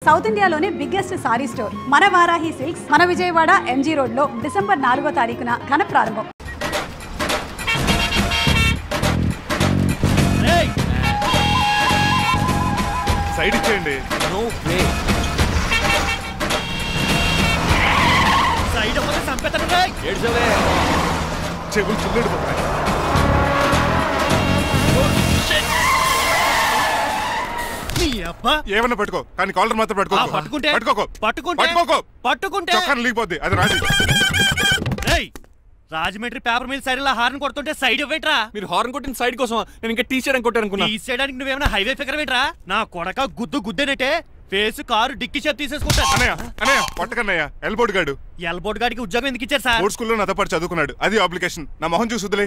South ఇండియాలోనే biggest sorry store మన Varahi silks మన విజయవాడ ఎంజీ రోడ్ లో డిసెంబర్ 4వ తారీఖున ఘన ప్రారంభం. సైడ్ ఇచ్చేయండి. No way. సైడ్ అవ్వక సంపెతను రే. ఏడ్చవే. చెవులు చిల్లుడు పోతాయి. నీ అబ్బా. ఏమన్నా పట్టుకో కానీ కాలర్ మాత్రం పట్టుకో. పట్టుకుంటే పట్టుకోకో. పట్టుకుంటే చొక్కాను లీగిపోద్ది. అది రాదు. ఏయ్ Rajahmundry paper mill side horn కొడుతుంటే సైడ్ ఇవ్వేట్రా. మీరు హార్న్ కొట్టిన సైడ్ కోసం నేను ఇంకా టీ షర్ట్ కొట్టారనుకున్నా. టీ చేయడానికి నువ్వేమైనా హైవే ఫిగర్ వేట్రా. నా కొడక గుద్దేనంటే ఫేస్ కారు డిక్కి షేప్ తీసేసుకుంటా. అన్నయ్య కొట్టకన్నయ్య. ఎల్బోర్డ్ గాడు. ఎల్బోర్డ్ గాడికి ఉద్యోగం ఎందుకు ఇచ్చారు సార్? బోర్డ్ స్కూల్లో నాతో పాటు చదువుకున్నాడు. అది అప్లికేషన్. నా మొహం చూసి వదిలే.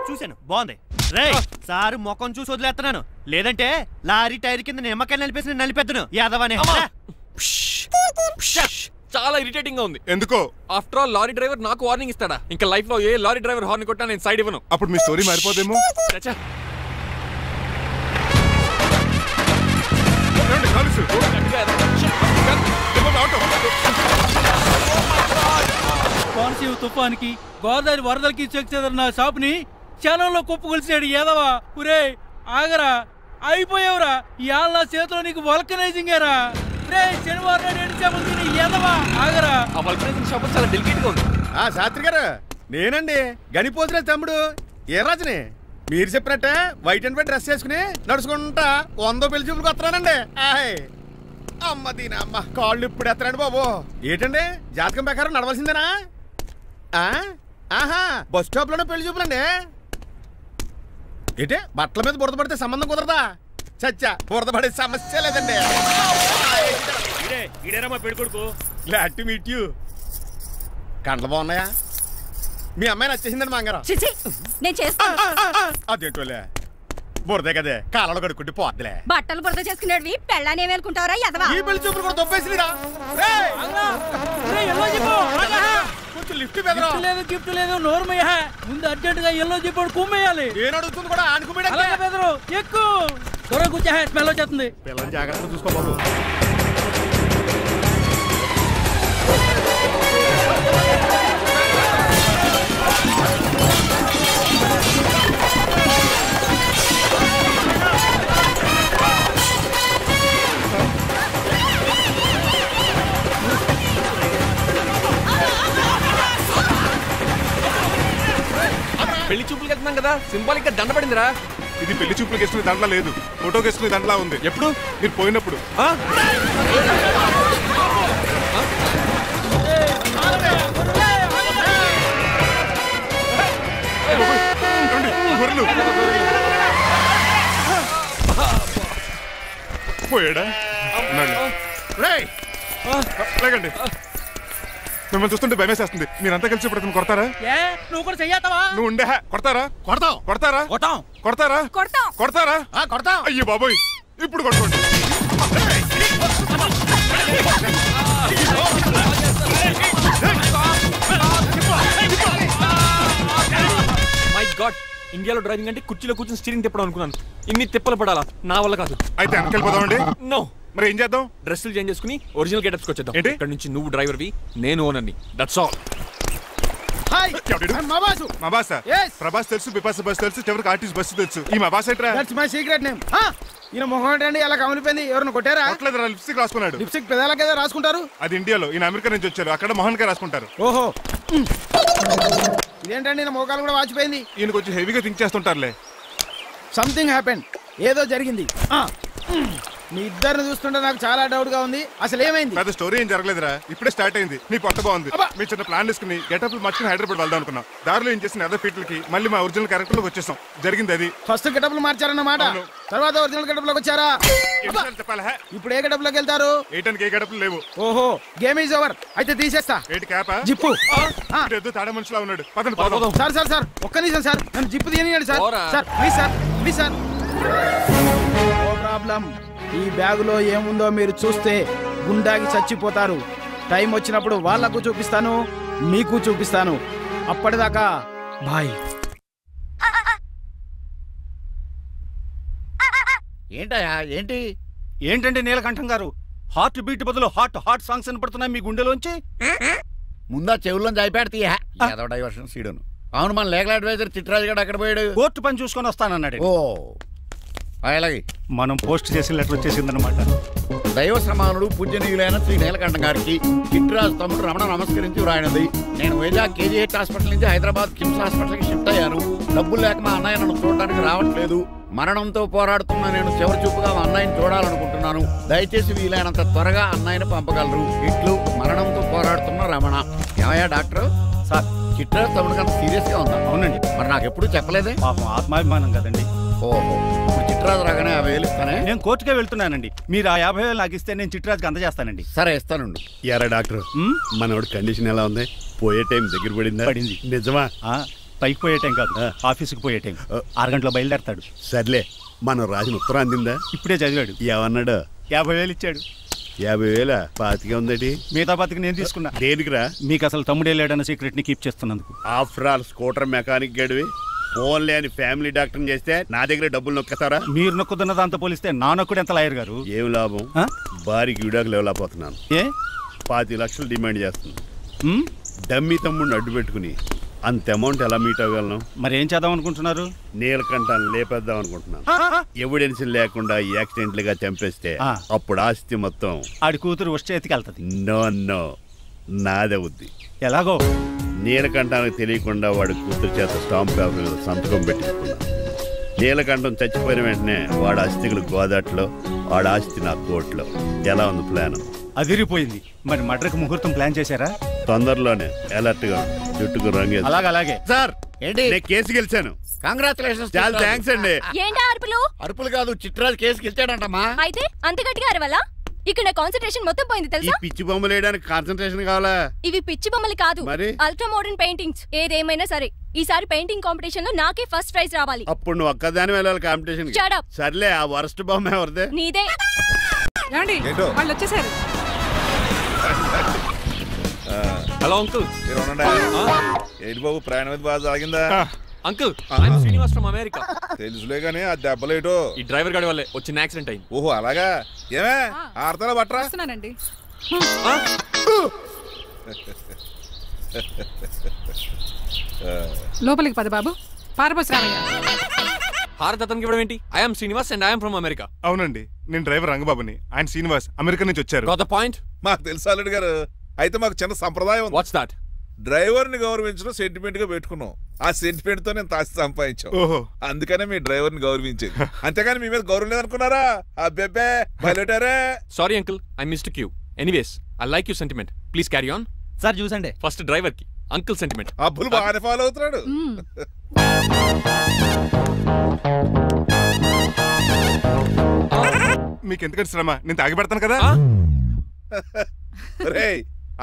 చూశాను బాగుంది. రే సారు మొఖం చూసి వదిలేస్తున్నాను. లేదంటే లారీ టైర్ కింద నిమ్మకాయ నలిపేసి నలిపెద్దను యాదవనే. చాలా ఇరిటేటింగ్ గా ఉంది. ఎందుకో? ఆఫ్టర్ ఆల్ లారీ డ్రైవర్ నాకు వార్నింగ్ ఇస్తాడా? ఇంకా లైఫ్ లో ఏ లారీ డ్రైవర్ హార్న్ కొట్టా నేను సైడ్ ఇవ్వను. అప్పుడు మీ స్టోరీ మారిపోదేమో. కోనసీమ తుఫానికి గోదావరి వరదలకి చెక్ చెదరు నా షాప్ ని క్షణంలో కుప్పగొలిచాడు ఏదవా. ఒరే ఆగరా, అయిపోయావురా. ఇవాళ నా చేతిలో నీకు వల్కనైజింగ్ ఏరా. రే శనివారం నాడు చేపలు తిని ఏదవా ఆగరా. ఆ వల్కనైజింగ్ షాప్ చాలా డెలికేట్ గా ఉంది. శాస్త్రి గారు నేనండి గనిపోతున్న తమ్ముడు ఏ రాజుని. మీరు చెప్పినట్టే వైట్ అండ్ వైట్ డ్రెస్ వేసుకుని నడుచుకుంటా 100 పెళ్లి చూపులకు వస్తున్నానండి. అమ్మ దీని అమ్మ కాళ్ళు ఇప్పుడు ఎత్తరండి బాబు. ఏంటండి జాతకం ప్రకారం నడవలసిందేనా? ఆహా బస్ స్టాప్ లోనే పెళ్లి చూపులండి. ఏంటి బట్టల మీద బురద పడితే సంబంధం కుదరదా? చచ్చా బురద పడే సమస్య లేదండి. Glad to meet you. కండ్లు బాగున్నాయా? మీ అమ్మాయి నచ్చేసిందండి మాంగారం. నేను చేస్తాను. అదేంటోలే బురదే కదే కాలంలో కడుక్కుంటే పోద్దులే. బట్టలు బురద చేసుకునేవి పెళ్ళానే వేలుకుంటావరా ఎదవా. ఈ పెళ్లి చూపులు కూడా దొబ్బేసిరా. కొంచెం లిఫ్ట్ లేదు గిఫ్ట్ లేదు నోరుమయ్య. ముందు అర్జెంట్ గా ఎల్లో చెప్పాడు కుమ్మేయాలి. నేను అడుగుతుంది కూడా ఆనుకుమేడా. ఎక్కువ త్వరగా కూర్చో. స్మెల్ వచ్చేస్తుంది. పిల్లలు జాగ్రత్తగా చూసుకో బాబు. పెళ్లి చూపులకి వెళ్తున్నాం కదా, సింబాలిక్ గా దండ పడిందిరా. ఇది పెళ్లి చూపులకు వేసుకునే దండలా లేదు, ఫోటోకి వేసుకునే దండలా ఉంది. ఎప్పుడు? మీరు పోయినప్పుడు. పోయాడా? లేకండి, మిమ్మల్ని చూస్తుంటే భయమేసేస్తుంది. మీరంతా కలిసి ఇప్పుడు అతను కొడతారా? నువ్వు కూడా చెయ్యతావా? నువ్వు ఉండే కొడతారా? కొడతాం కొడతారా? కొడతాం కొడతారా? కొడతాం కొడతారా? కొడతాం. అయ్యో బాబోయ్, ఇప్పుడు కొట్టుకోండి. మై గాడ్, ఇండియాలో డ్రైవింగ్ అంటే కుర్చీలో కూర్చొని స్టీరింగ్ తిప్పడం అనుకున్నాను. ఇన్ని తిప్పలు పడాలా? నా వల్ల కాదు. అయితే వెనకెళ్ళిపోదామండి. నో. మరి ఏం చేద్దాం? డ్రెస్సులు చేంజ్ చేసుకుని ఒరిజినల్ గెటప్స్కి వచ్చేద్దాం. ఏంటి? ఇక్కడ నుంచి నువ్వు డ్రైవర్వి, నేను ఓనర్ని. That's all. మా బాస్ ప్రభాస్ తెలుసు, బిపాస బస్ తెలుసు, చివరికి ఆర్టిస్ట్ బస్సు తెలుసు. ఈ మా బాస్ ఏంట్రా? That's my secret name. ఈయన మొహం ఏంటండి ఎలా కమిలిపోయింది? ఎవరిని కొట్టారా? కొట్టలేదురా, లిప్స్టిక్ రాసుకున్నాడు. లిప్స్టిక్ పెదాల కదా రాసుకుంటారు. అది ఇండియాలో, ఈయన అమెరికా నుంచి వచ్చారు. అక్కడ మోహన్ గారు రాసుకుంటారు. ఓహో, ఇదేంటండి నా మోకాలు కూడా వాచిపోయింది. ఈయన కొంచెం హెవీగా థింక్ చేస్తుంటారులే. సంథింగ్ హ్యాపెన్, ఏదో జరిగింది. మీ ఇద్దరిని చూస్తుంటే నాకు చాలా డౌట్ గా ఉంది. అసలు ఏమైంది? పెద్ద స్టోరీ ఏం జరగలేదురా, ఇప్పుడే స్టార్ట్ అయింది. నీ కొత్త బాగుంది. మీ చిన్న ప్లాన్ తీసుకుని గెటప్లు మార్చుకుని హైదరాబాద్ వెళ్దాం అనుకున్నాం. దారిలో ఏం చేసిన అదర్ ఫీట్లకి మళ్ళీ మా ఒరిజినల్ క్యారెక్టర్ లోకి వచ్చేసాం. జరిగింది అది. ఫస్ట్ గెటప్లు మార్చారన్నమాట, తర్వాత ఒరిజినల్ గెటప్ లోకి వచ్చారా? ఇప్పుడు ఏ గెటప్ లోకి వెళ్తారు? ఏ గెటప్లు లేవు. ఓహో, గేమ్ ఈజ్ ఓవర్. అయితే తీసేస్తా. ఏంటి క్యాపా? జిప్పు. తాడ మనుషులా ఉన్నాడు. పదండి పోదాం. సార్ సార్ సార్ ఒక్క నిమిషం సార్, నన్ను జిప్పు తీయనియండి sir. Sir please sir, please sir. No problem. ఈ బ్యాగులో ఏముందో మీరు చూస్తే గుండాకి చచ్చిపోతారు. టైం వచ్చినప్పుడు వాళ్ళకు చూపిస్తాను, మీకు చూపిస్తాను. అప్పటిదాకా బాయ్. ఏంటయ్యా ఏంటి? ఏంటంటే నీలకంఠం గారు, హార్ట్ బీట్ బదులు హాట్ సాంగ్స్ వినపడుతున్నాయి మీ గుండెలోంచి. ముందా చెవుల్లో జాయిపెడతీయా ఏదో డైవర్షన్ సీడును. అవును, మన లీగల్ అడ్వైజర్ చిట్రాజు గారు అక్కడ పోయాడు. కోర్టు పని చూసుకొని వస్తానన్నాడు. ఓ అలాగే మనం పోస్ట్ చేసిన లెటర్ వచ్చేసిందనమాట. దైవ సమానుడు పూజనీయులైన శ్రీ నీలకంఠ గారికి చిట్రాజు తమ్ముడు రమణ నమస్కరించి వ్రాయినది. నేను వైజాగ్ KGH హాస్పిటల్ నుంచి హైదరాబాద్ కిమ్స్ హాస్పిటల్కి షిఫ్ట్ అయ్యాను. డబ్బులు లేక మా అన్నయ్య నన్ను చూడడానికి రావట్లేదు. మరణంతో పోరాడుతున్న నేను చివరి చూపుగా మా అన్నయ్యని చూడాలనుకుంటున్నాను. దయచేసి వీలైనంత త్వరగా అన్నయ్యని పంపగలరు. ఇట్లు మరణంతో పోరాడుతున్న రమణ. ఏమయ్యా డాక్టర్? సార్, చిట్రాజు తమ్ముడికి అంత సీరియస్ గా ఉందా? అవునండి. మరి నాకు ఎప్పుడు చెప్పలేదే? పాపం ఆత్మాభిమానం కదండి. ఓహో, ఇప్పుడు చిట్రాజు రాగానే 50,000 ఇస్తానే. నేను కోర్టుకే వెళ్తున్నానండి. మీరు ఆ 50,000 నాకు ఇస్తే నేను చిట్రాజుకి అందజేస్తానండి. సరే ఇస్తానండి. ఎరా డాక్టర్, మనోడి కండిషన్ ఎలా ఉంది? పోయే టైం దగ్గర పడిందా? పడింది. నిజమా? పైకి పోయే టైం కాదు, ఆఫీస్కి పోయే టైం. 6 గంటలో బయలుదేరతాడు. సర్లే, మనం రాసిన ఉత్తరం అందిందా? ఇప్పుడే చదివాడు. ఏమన్నాడు? 50,000 ఇచ్చాడు. 50,000 పాతికే ఉందటి. మిగతా పాతికి నేను తీసుకున్నా. దేనికిరా? మీకు అసలు తమ్ముడే లేడన్న సీక్రెట్ ని కీప్ చేస్తున్నందుకు. ఆఫ్టర్ ఆల్ స్కూటర్ మెకానిక్ గడివి ఫోన్ లేని ఫ్యామిలీ డాక్టర్ చేస్తే నా దగ్గర డబ్బులు నొక్కుతారా? మీరు నొక్కుతున్న దాంతో పోలిస్తే నా నొక్కుడు ఎంత లాయర్ గారు? ఏం లాభం? భారీకి విడాకులు ఇవ్వలేకపోతున్నాను. 5 లక్షలు డిమాండ్ చేస్తుంది. డమ్మీ తమ్ముడిని అడ్డు పెట్టుకుని అంత అమౌంట్ ఎలా మీట్ అవ్వగలను? మరి ఏం చేద్దాం అనుకుంటున్నారు? నీలకంఠాన్ని లేపేద్దాం అనుకుంటున్నాను. ఎవిడెన్స్ లేకుండా యాక్సిడెంట్ గా చంపేస్తే అప్పుడు ఆస్తి మొత్తం ఆడి కూతురు వచ్చే చేతికి వెళ్తుంది. నో నాదవుద్ది. ఎలాగో? నీలకంఠానికి తెలియకుండా వాడి కూతురు చేత స్టాంప్ పేపర్ మీద సంతకం పెట్టించుకున్నాను. నీలకంఠం చచ్చిపోయిన వెంటనే వాడి ఆస్తికులు గోదాట్లో, వాడి ఆస్తి నా కోర్టులో. ఎలా ఉంది ప్లాన్? అదిరిపోయింది. మరి మర్డర్కి ముహూర్తం ప్లాన్ చేశారా? తొందరలోనే. అలర్ట్ గా జుట్టుకు రంగే. అలాగే సార్, ఏంటి? నేను కేసు గెలిచాను. కంగ్రాచులేషన్స్. చాలా థ్యాంక్స్ అండి. ఏంటా అరుపులు? అరుపులు కాదు, చిట్రాజు కేసు గెలిచాడంటమ్మా. అయితే అంత గట్టిగా అరవాలా? ఇక్కడ నా కాన్సంట్రేషన్ మొత్తం పోయింది ఈ తెలుసా? పిచ్చి బొమ్మలు వేయడానికి కాన్సన్ట్రేషన్ కావాలా? ఇవి పిచ్చి బొమ్మలు కాదు, మరి అల్ట్రా మోడర్న్ పెయింటింగ్స్. ఏదేమైనా సరే ఈసారి పెయింటింగ్ కాంపిటీషన్ లో నాకే ఫస్ట్ ప్రైజ్ రావాలి. అప్పుడు నువ్వు ఒక్కదాని వెళ్ళాలి కాంపిటీషన్. సర్లే, ఆ వరస్ట్ బొమ్మ ఎవరిదే? నీదే. వాళ్ళు వచ్చేసారు. Hello uncle. ఏంటి బాబు, ప్రయాణం అయితే బాగా సాగిందా? Uncle, I'm Srinivas from America. తెలుసులే గానీ ఆ దెబ్బలేటో ఈ డ్రైవర్ గాడి వల్లే వచ్చిన యాక్సిడెంట్ అయింది. ఓహో అలాగా? ఏమే ఆడతారా బట్రా? లోపలికి పద బాబు. పారబోస్ రామయ్య. హారత్ అతనికి ఇవ్వడం ఏంటి? I'm Srinivas and I'm from America. అవునండి, నేను డ్రైవర్ రంగబాబుని. ఆయన శ్రీనివాస్ అమెరికా నుంచి వచ్చారు. Got the point? మాకు తెలుసు అల్లుడు గారు. అయితే మాకు చిన్న సంప్రదాయం. What's that? డ్రైవర్ ని గౌరవించడం సెంటిమెంట్ గా పెట్టుకున్నాం. ఆ సెంటిమెంట్ తో నేను తాసి సంపాదించాం. ఓహో, అందుకనే మీ డ్రైవర్ ని గౌరవించేది. అంతేగాని మీ మీద గౌరవం లేదనుకున్నారా? అబ్బెబ్బే బయలుటారే. Sorry uncle, I mistake you. Anyways, I like you sentiment. Please carry on. Sir చూసండి. ఫస్ట్ డ్రైవర్ కి అంకుల్ సెంటిమెంట్. అబ్బులు బాగానే ఫాలో అవుతున్నాడు. మీకు ఎందుకంటే శ్రమ, నేను తాగి పెడతాను కదా.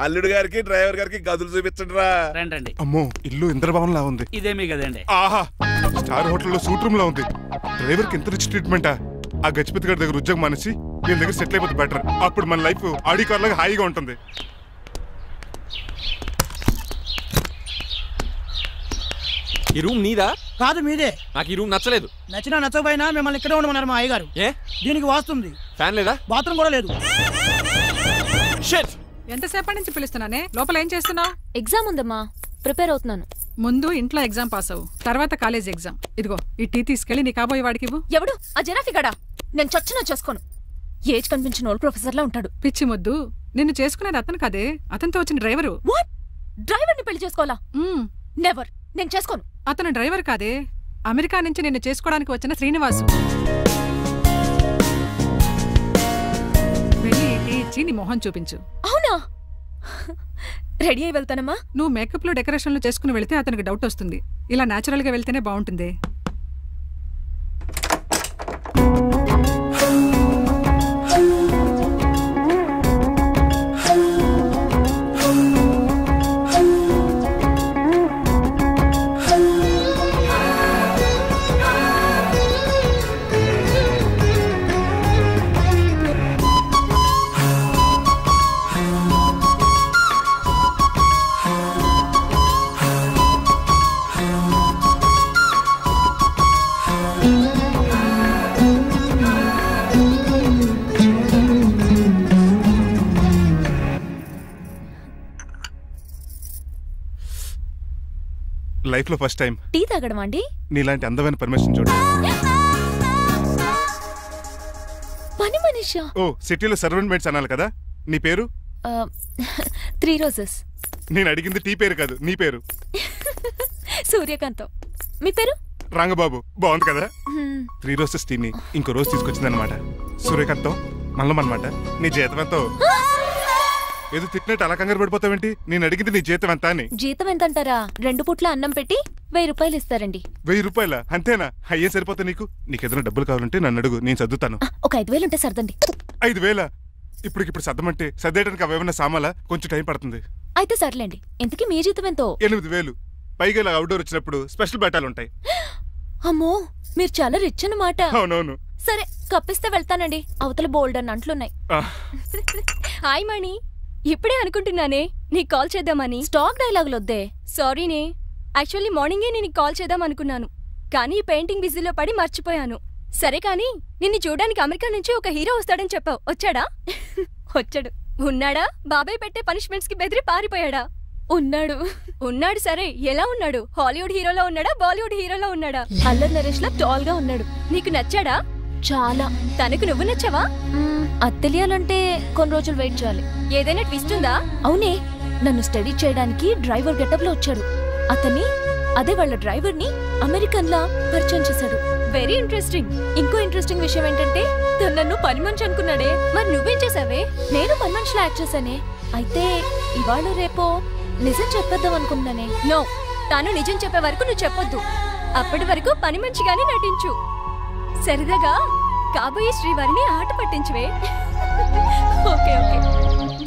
అల్లుడు గారికి డ్రైవర్ గారికి గదులు చూపించండి రా. రండి. అమ్మో, ఇల్లు ఇంద్రభవన్ లా ఉంది. ఇదేమీ కదండి. ఆహా, స్టార్ హోటల్లో సూట్ రూమ్ లా ఉంది. డ్రైవర్ కి ఎంత రిచ్ ట్రీట్మెంటా? ఆ గజపతి గారి దగ్గర ఉద్యోగం మానేసి వీళ్ళ దగ్గర సెటిల్ అయిపోతే బెటర్. అప్పుడు మన లైఫ్ ఆడి కార్ లాగా హాయిగా ఉంటుంది. ఈ రూమ్ నీదా? కాదు, మీదే. నాకు ఈ రూమ్ నచ్చలేదు. నచ్చినా నచ్చకపోయినా మిమ్మల్ని ఇక్కడే ఉండమన్నారు మా అయ్యగారు. ఏ? దీనికి వాస్తుంది. ఫ్యాన్ లేదా? బాత్రూమ్ కూడా లేదు. ఎంతసేపటి నుంచి పిలుస్తున్నానే? లోపల ఏం చేస్తున్నావు? ఎగ్జామ్ ఉందమ్మా, ప్రిపేర్ అవుతున్నాను. ముందు ఇంట్లో ఎగ్జామ్ పాస్ అవ్వు, తర్వాత కాలేజ్ ఎగ్జామ్. ఇదిగో ఈ టీ తీసుకెళ్లి నీ కాబోయే వాడికి ఇవ్వు. ఎవడు? ఆ జరాఫీ గడా? నేను చచ్చినా చేసుకోను. ఏజ్ కనిపించిన ఓల్డ్ ప్రొఫెసర్ లా ఉంటాడు. పిచ్చి ముద్దు, నిన్ను చేసుకునేది అతను కాదే, అతనితో వచ్చిన డ్రైవరు. వాట్? డ్రైవర్ ని పెళ్లి చేసుకోవాలా? నెవర్, నేను చేసుకోను. అతను డ్రైవర్ కాదే, అమెరికా నుంచి నిన్ను చేసుకోవడానికి వచ్చిన శ్రీనివాసు. వెళ్ళి టీ ఇచ్చి నీ మొహం చూపించు. అవునా? రెడీ అయి వెళ్తానమ్మా. నువ్వు మేకప్ లో డెకరేషన్లు చేసుకుని వెళ్తే అతనికి డౌట్ వస్తుంది. ఇలా నేచురల్ గా వెళ్తేనే బాగుంటుంది. లైఫ్ లో ఫస్ట్ టైం టీ తాగడం అండి. నీలాంటి అందమైన పర్మిషన్ చూడు. పని మనిషా? ఓ సిటీలో సర్వెంట్ మేట్స్ అనాలి కదా. నీ పేరు? 3 రోజెస్. నేను అడిగింది టీ పేరు కాదు, నీ పేరు. సూర్యకాంతం. మీ పేరు? రంగబాబు. బాగుంది కదా. 3 రోజెస్ టీని ఇంకో రోజు తీసుకొచ్చిందనమాట. సూర్యకాంతం మల్లం అనమాట. నీ జీతం ఎంతో? ఏదో తిట్టినట్టు అలా కంగారు పడిపోతావేంటి? నేను అడిగింది నీ జీతం ఎంత అని. జీతం ఎంత అంటారా? 2 పూట్ల అన్నం పెట్టి 1000 రూపాయలు ఇస్తారండి. 1000 రూపాయల? అంతేనా? అయ్యే సరిపోతా నీకు. నీకేదైనా డబ్బులు కావాలంటే నన్ను అడుగు, నేను సర్దుతాను. ఒక 5000 ఉంటే సర్దండి. 5000? ఇప్పటికిప్పుడు సర్దమంటే సర్దేయడానికి అవేమన్నా సామాలా? కొంచెం టైం పడుతుంది. అయితే సర్లేండి. ఇంతకీ మీ జీతం ఎంతో? 8000. పైగా ఇలా అవుట్డోర్ వచ్చినప్పుడు స్పెషల్ బట్టాలు ఉంటాయి. అమ్మో, మీరు చాలా రిచ్ అన్నమాట. అవునవును. సరే కప్పిస్తే వెళ్తానండి. అవతల బోల్డ్ అన్న అంట్లున్నాయి. హాయ్ మణి. ఇప్పుడే అనుకుంటున్నానే నీకు కాల్ చేద్దామని. స్టాక్ డైలాగులు వద్దే. సారీనే. యాక్చువల్లీ మార్నింగే నేను కాల్ చేద్దాం అనుకున్నాను, కానీ ఈ పెయింటింగ్ బిజీలో పడి మర్చిపోయాను. సరే కానీ నిన్ను చూడడానికి అమెరికా నుంచి ఒక హీరో వస్తాడని చెప్పావు. వచ్చాడా? వచ్చాడు. ఉన్నాడా? బాబాయ్ పెట్టే పనిష్మెంట్స్ కి బెదిరి పారిపోయాడా? ఉన్నాడు. ఉన్నాడు. సరే ఎలా ఉన్నాడు? హాలీవుడ్ హీరోలో ఉన్నాడా, బాలీవుడ్ హీరోలో ఉన్నాడా? అల్లరి నరేష్ లా టాల్ గా ఉన్నాడు. నీకు నచ్చాడా? చాలా. తనకు నువ్వు నచ్చావా? అది తెలియాలంటే కొన్ని రోజులు వెయిట్ చేయాలి. ఏదైనా ట్విస్ట్ ఉందా? అవునే, నన్ను స్టడీ చేయడానికి డ్రైవర్ గెటప్ లో వచ్చాడు. అతన్ని, అదే వాళ్ళ డ్రైవర్ ని అమెరికన్ లా పరిచయం చేశాడు. Very interesting. ఇంకో ఇంట్రెస్టింగ్ విషయం ఏంటంటే తను నన్ను పని మనిషి అనుకున్నాడే. మరి నువ్వేం చేసావే? నేను పని మనిషిలా యాక్ట్ చేశానే. అయితే ఇవాళ రేపో నిజం చెప్పేద్దాం అనుకున్నానే. నో, తాను నిజం చెప్పే వరకు నువ్వు చెప్పొద్దు. అప్పటి వరకు పని మనిషిగానే నటించు. సరదాగా కాబోయే శ్రీవారిని ఆట పట్టించువే. Okay okay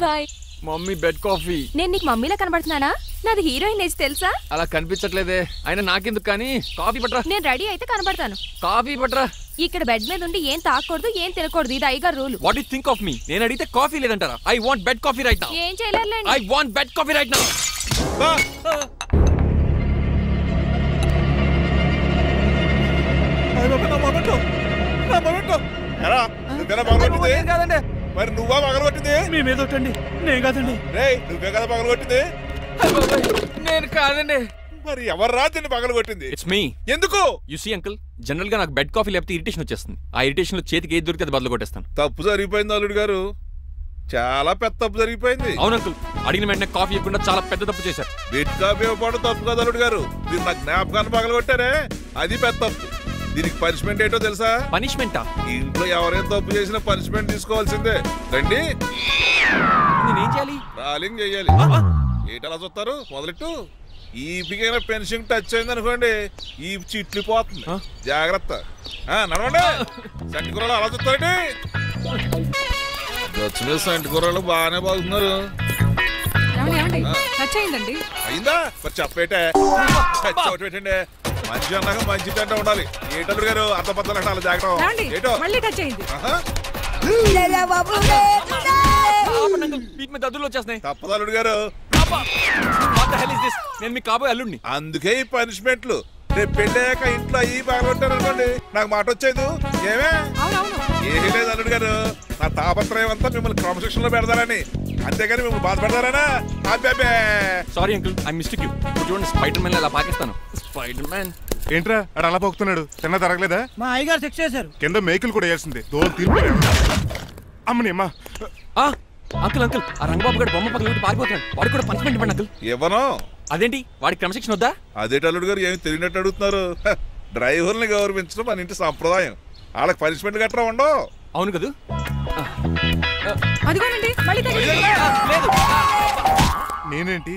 bye. Mummy bed coffee. నేను నీకు మమ్మీలా కనబడుతున్నానా? నాది హీరోయిన్ ఏజ్ తెలుసా? అలా కనిపించట్లేదే. అయినా నాకెందుకు కానీ. కాఫీ పట్రా. నేను రెడీ అయితే కనబడతాను. కాఫీ పట్రా. ఇక్కడ బెడ్ మీద ఉండి ఏం తాకూడదు, ఏం తినకూడదు. ఇది అయ్యగారు rule. What you think of me? నేను అడిగితే కాఫీ లేదంటారా? I want bed coffee right now. ఏం చేయలేరులేండి. I want bed coffee right now. కాదండి. మరి నువ్వా పగలగొట్టింది? మీ మీద ఒకటండి. నేను కాదండి. నువ్వే కదా పగలగొట్టింది? నేను కాదండి. మరి ఎవర్రా దీన్ని పగలగొట్టింది? It's me. ఎందుకు? యు సీ అంకుల్, జనరల్ గా నాకు బెడ్ కాఫీ లేకపోతే ఇరిటేషన్ వచ్చేస్తుంది. ఆ ఇరిటేషన్ లో చేతికి ఏది దొరికితే అది బదులు కొట్టేస్తాను. తప్పు జరిగిపోయింది అల్లుడు గారు, చాలా పెద్ద తప్పు జరిగిపోయింది. అవును అంకుల్, అడిగిన వెంటనే కాఫీ ఇవ్వకుండా చాలా పెద్ద తప్పు చేశారు. బెడ్ కాఫీ ఇవ్వడం తప్పు కదా అల్లుడు గారు, మీరు నా జ్ఞాపకాన్ని పగలగొట్టారే, అది పెద్ద తప్పు. దీనికి పనిష్మెంట్ ఏంటో తెలుసా? పనిష్మెంటా? ఇంట్లో ఎవరైనా తప్పు చేసినా పనిష్మెంట్ తీసుకోవాల్సిందే. రండి. నేనేం చేయాలి? రాలింగ్ చెయ్యాలి. ఏంటలా చూస్తారు? మొదలెట్టు. ఈపికైనా పెన్షన్ టచ్ అయింది అనుకోండి, ఈ చిట్లు పోతుంది. జాగ్రత్త. నడవండి. సంటి కూరలు అలా చూస్తారండి. వచ్చిన సంటి కూరలు బాగానే బాగుతున్నారు. అయిందా? మరి చెప్పేటే పెట్టండి. మంచి అన్నాక మంచి తింటా ఉండాలి. ఏంటల్లుడు గారు అర్థ పద్ధతులు అలా జాగ్రత్త. ఏంటో తప్పదల్లుడు గారు. నేను మీ కాబోయే అల్లుడిని. అందుకే ఈ పనిష్మెంట్లు. రేపు పెళ్ళాక ఇంట్లో అయ్యి బాగుంటారు అనుకోండి, నాకు మాట వచ్చేది. ఏమే ఏమీ లేదు అల్లుడు గారు, నా తాపత్రయం అంతా మిమ్మల్ని క్రమశిక్షణలో పెడతారని, అంతేగాని మిమ్మల్ని బాధపడతారనా? Sorry uncle, I mistake you. చూడండి, స్పైడర్ మ్యాన్ అలా పాకిస్తాను. స్పైడర్ మ్యాన్ ఏంట్రా అడు అలా పోతున్నాడు? తిన్న తరగలేదా? మా అయ్యగారు శిక్ష చేశారు. కింద మేకులు కూడా వేయాల్సిందే. దోలు తీర్పు. అమ్మని అమ్మా. అంకుల్ అంకుల్, ఆ రంగబాబు గారు బొమ్మ పక్కన పారిపోతున్నాడు. వాడికి కూడా పనిష్మెంట్ ఇవ్వండి అంకుల్. ఇవ్వను. అదేంటి, వాడికి క్రమశిక్షణ వద్దా? అదేంటి అల్లుడు గారు ఏమి తెలియనట్టు అడుగుతున్నారు? డ్రైవర్ని గౌరవించడం మన ఇంటి సంప్రదాయం. వాళ్ళకి పనిష్మెంట్ గట్రా ఉండవు. అవును కదా. నేనేంటి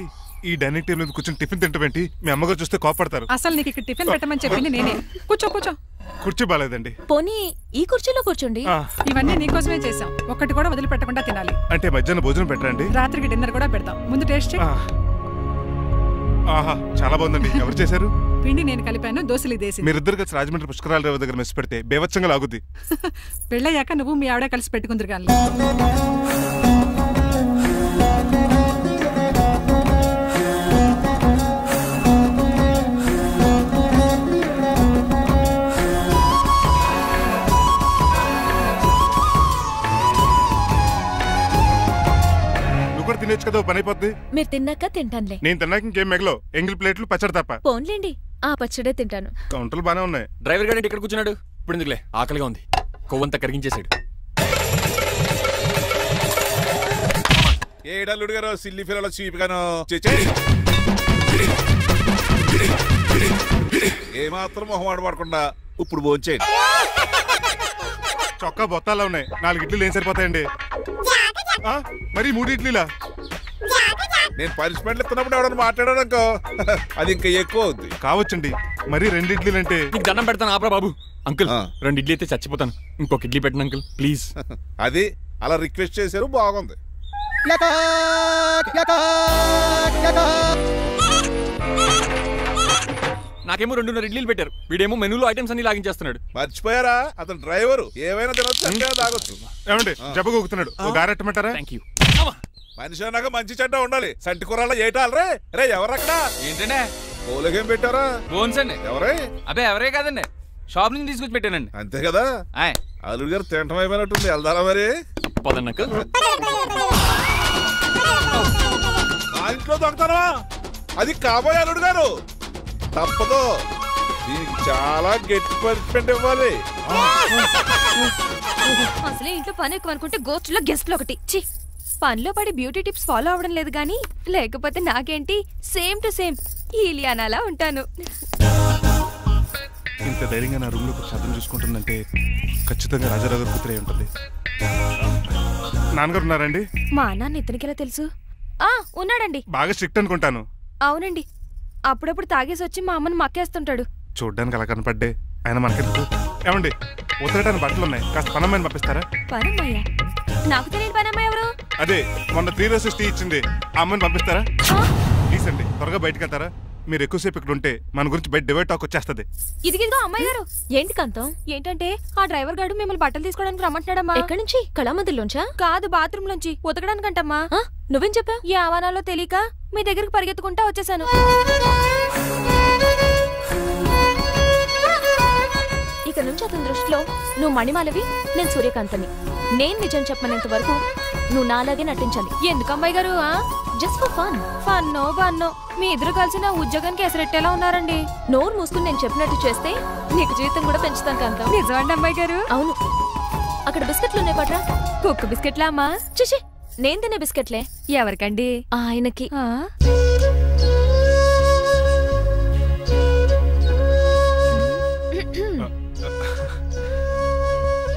ఈ డైనింగ్ టేబుల్ మీద కూర్చొని టిఫిన్ తింటామేంటి? మీ అమ్మగారు చూస్తే కోపడతారు. అసలు నీకు ఇక్కడ టిఫిన్ పెట్టమని చెప్పింది నేనే. కూర్చో కూర్చో. కుర్చీ బాలేదండి. పోనీ ఈ కుర్చీలో కూర్చోండి. ఇవన్నీ నీకోసమే చేసాం. ఒక్కటి కూడా వదిలిపెట్టకుండా తినాలి. అంటే మధ్యాహ్నం భోజనం పెట్టండి, రాత్రికి డిన్నర్ కూడా పెడతాం. ముందు టేస్ట్ చేయి. ఆహా, చాలా బాగుందండి. ఎవరు చేశారు? పిండి నేను కలిపాను, దోశలు దేశీ. మీరిద్దరు కలిసి రాజమండ్రి పుష్కరాల రేవు దగ్గర మెస్ పెడితే బేవచ్చంగా లాగుద్ది. పెళ్ళయ్యాక నువ్వు మీ ఆవిడ కలిసి పెట్టుకుందరు కానీ. తినేచ్చు కదా, పని అయిపోద్ది. మీరు తిన్నాక తింటానులే. నేను తిన్నాక ఇంకేం మిగలో, ఎంగిల్ ప్లేట్లు పచ్చడి తప్ప. పోన్లేండి, ఆ పచ్చడే తింటాను. కౌంటర్లు బానే ఉన్నాయి. డ్రైవర్ గారు ఇక్కడ కూర్చున్నాడు. ఇప్పుడు ఎందుకులే, ఆకలిగా ఉంది. కొవ్వంతా కరిగించేశాడు. ఏడల్లుడు గారు సిల్లి ఫిరలో చీపిగాను ఏమాత్రం మొహమాట పడకుండా ఇప్పుడు భోంచేయండి. చొక్కా బొత్తాలా ఉన్నాయి, 4 ఇడ్లీలు ఏం సరిపోతాయండి? మరి 3 ఇడ్లీలా? నేను పనిష్మెంట్లు ఇస్తున్నప్పుడు ఎవడన్నా మాట్లాడాను అనుకో అది ఇంకా ఎక్కువ అవుద్ది. కావచ్చండి, మరి 2 ఇడ్లీలు అంటే. నీకు దండం పెడతాను ఆపరా బాబు. అంకుల్ 2 ఇడ్లీ అయితే చచ్చిపోతాను. ఇంకొక ఇడ్లీ పెట్టండి అంకుల్ ప్లీజ్. అది అలా రిక్వెస్ట్ చేశారు, బాగుంది. నాకేమో 2 ఇడ్లీలు పెట్టారు, వీడేమో మెనూలో ఐటమ్స్ అన్ని లాగించేస్తున్నాడు. మర్చిపోయారా, అతను డ్రైవర్, ఏమైనా తినొచ్చు, అంటే తాగొచ్చు. ఏమండి జబ్బగొక్కుతున్నాడు, ఓ గారెట్టమంటారా? Thank you. మనిషి అన్నాక మంచి చెడ్డ ఉండాలి. సంటి కూరలో ఏటాలరే. రే ఎవరక్కడ? ఏంటంటే పోలేకేం పెట్టారా? బోన్స్ అండి. ఎవరే? అబ్బే ఎవరే కాదండి, షాప్ నుంచి తీసుకొచ్చి పెట్టానండి. అంతే కదా. అల్లుడు గారు తింటం అయిపోయినట్టుంది, వెళ్దారా మరి? పదన్నక మా ఇంట్లో దొంగతనమా? అది కాబోయే అల్లుడు గారు, తప్పదు. దీనికి చాలా గట్టి పనిష్మెంట్ ఇవ్వాలి. అసలే ఇంట్లో పని ఎక్కువ అనుకుంటే గోస్ట్లో గెస్ట్లు ఒకటి. చి, పనిలో పడి బ్యూటీ టిప్స్ ఫాలో అవ్వడం లేదు గానీ, లేకపోతే నాకేంటి సేమ్ టు సేమ్ ఈలియానాలా ఉంటాను. ఇంత ధైర్యంగా నా రూమ్ లో శబ్దం చూసుకుంటుందంటే ఖచ్చితంగా రాజారావు గారు కూతురే ఉంటుంది. నాన్నగారు ఉన్నారండి? మా నాన్న ఇతనికి ఎలా తెలుసు? ఉన్నాడండి. బాగా స్ట్రిక్ట్ అనుకుంటాను. అవునండి, అప్పుడప్పుడు తాగేసి వచ్చి మా అమ్మని మక్కేస్తుంటాడు. చూడ్డానికి అలా కనపడ్డే ఆయన మనకెందుకు? ఏమండి ఉతరటానికి బట్టలు ఉన్నాయి, కాస్త పనమ్మాయిని పంపిస్తారా? పనమ్మయ్య? నాకు తెలియని పనమ్మాయి ఎవరు? అదే మొన్న 3 రోజెస్ టీ ఇచ్చింది, ఆ అమ్మాయిని పంపిస్తారా? ప్లీజ్ అండి, త్వరగా బయటకు వెళ్తారా? మీరు ఎక్కువసేపు ఇక్కడ ఉంటే మన గురించి బయట డివైడ్ టాక్ వచ్చేస్తుంది. ఇదిగిదిగో అమ్మాయి గారు. ఏంటి కాంతం? ఏంటంటే ఆ డ్రైవర్ గారు మిమ్మల్ని బట్టలు తీసుకోవడానికి రమ్మంటున్నాడమ్మా. ఎక్కడి నుంచి? కళామందిలోంచా? కాదు, బాత్రూమ్ లోంచి ఉతకడానికంటమ్మా. నువ్వేం చెప్పా? ఈ ఆవానాలో తెలియక మీ దగ్గరికి పరిగెత్తుకుంటా వచ్చేసాను. ఇక నుంచి అతని దృష్టిలో నువ్వు మణిమాలవి, నేను సూర్యకాంతని. నేను నిజం చెప్పనంత వరకు నువ్వు నాలాగే నటించాలి. ఎందుకు అమ్మాయి గారు? Just for fun. ఫన్నో బన్నో మీ ఇద్దరు కలిసి నా ఉద్యోగానికి ఎసరెట్టేలా ఉన్నారండి. నోరు మూసుకుని నేను చెప్పినట్టు చేస్తే నీకు జీవితం కూడా పెంచుతాను కాంతం. నిజమండి అమ్మాయి గారు? అవును. అక్కడ బిస్కెట్లు ఉన్నాయి పట్రా. కుక్క బిస్కెట్లా అమ్మా? చిచి, నేను తినే బిస్కెట్లే. ఎవరికండి? ఆయనకి.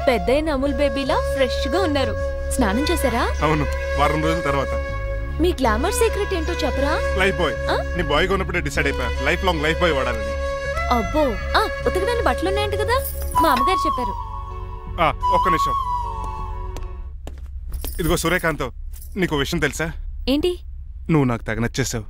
పెద్దయిన అమూల్ బేబీలా ఫ్రెష్ గా ఉన్నారు. స్నానం చేశారా? అవును, వారం రోజుల తర్వాత. మీ గ్లామర్ సీక్రెట్ ఏంటో చెప్పరా? Life boy. నీ బాయ్ గా ఉన్నప్పుడే డిసైడ్ అయిపోయా లైఫ్ లాంగ్ లైఫ్ బాయ్ వాడాలని. అబ్బో, ఉతకడానికి బట్టలు ఉన్నాయంట కదా, మా అమ్మగారు చెప్పారు. ఒక్క నిమిషం. ఇదిగో సూర్యకాంత్, నీకు విషయం తెలుసా? ఏంటి? నువ్వు నాకు తెగ నచ్చేసావు.